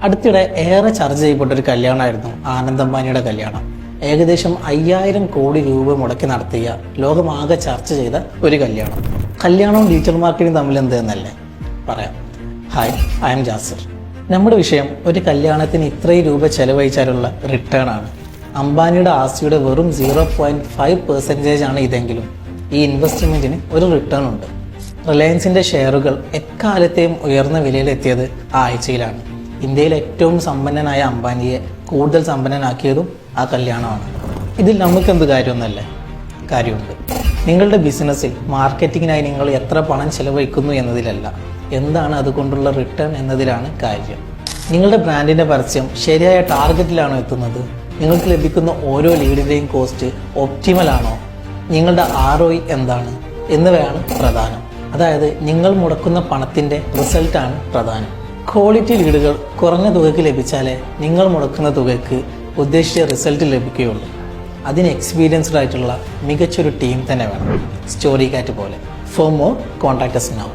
അടുത്തിടെ ഏറെ ചർച്ച ചെയ്യപ്പെട്ട ഒരു കല്യാണമായിരുന്നു ആനന്ദ് അംബാനിയുടെ കല്യാണം. ഏകദേശം 5000 കോടി രൂപ മുടക്കി നടത്തിയ ലോകമാകെ ചർച്ച ചെയ്ത ഒരു കല്യാണവും ഡിജിറ്റൽ മാർക്കറ്റിംഗ് തമ്മിൽ എന്തെന്നല്ലേ പറയാം. Hi, I M Jasir. നമ്മുടെ വിഷയം ഒരു കല്യാണത്തിന് ഇത്രയും രൂപ ചെലവഴിച്ചാലുള്ള റിട്ടേൺ ആണ്. അംബാനിയുടെ ആസ്തിയുടെ വെറും 0.5% ആണ് ഇതെങ്കിലും ഈ ഇൻവെസ്റ്റ്മെന്റിന് ഒരു റിട്ടേൺ ഉണ്ട്. റിലയൻസിന്റെ ഷെയറുകൾ എക്കാലത്തെയും ഉയർന്ന വിലയിലെത്തിയത് ആ ആഴ്ചയിലാണ്. ഇന്ത്യയിലെ ഏറ്റവും സമ്പന്നനായ അംബാനിയെ കൂടുതൽ സമ്പന്നനാക്കിയതും ആ കല്യാണമാണ്. ഇതിൽ നമുക്കെന്ത് കാര്യമൊന്നുമല്ലേ? കാര്യമുണ്ട്. നിങ്ങളുടെ ബിസിനസ്സിൽ മാർക്കറ്റിങ്ങിനായി നിങ്ങൾ എത്ര പണം ചെലവഴിക്കുന്നു എന്നതിലല്ല, എന്താണ് അതുകൊണ്ടുള്ള റിട്ടേൺ എന്നതിലാണ് കാര്യം. നിങ്ങളുടെ ബ്രാൻഡിന്റെ പരസ്യം ശരിയായ ടാർഗറ്റിലാണോ എത്തുന്നത്? നിങ്ങൾക്ക് ലഭിക്കുന്ന ഓരോ ലീഡിന്റെയും കോസ്റ്റ് ഒപ്റ്റിമൽ ആണോ? നിങ്ങളുടെ ROI എന്താണ് എന്നിവയാണ് പ്രധാനം. അതായത് നിങ്ങൾ മുടക്കുന്ന പണത്തിന്റെ റിസൾട്ടാണ് പ്രധാനം. ക്വാളിറ്റി ലീഡുകൾ കുറഞ്ഞ തുകയ്ക്ക് ലഭിച്ചാലേ നിങ്ങൾ മുടക്കുന്ന തുകയ്ക്ക് ഉദ്ദേശിച്ച റിസൾട്ട് ലഭിക്കുകയുള്ളൂ. അതിന് എക്സ്പീരിയൻസ്ഡ് ആയിട്ടുള്ള മികച്ചൊരു ടീം തന്നെ വേണം. സ്റ്റോറി കാറ്റ് പോലെ. For more contact us now.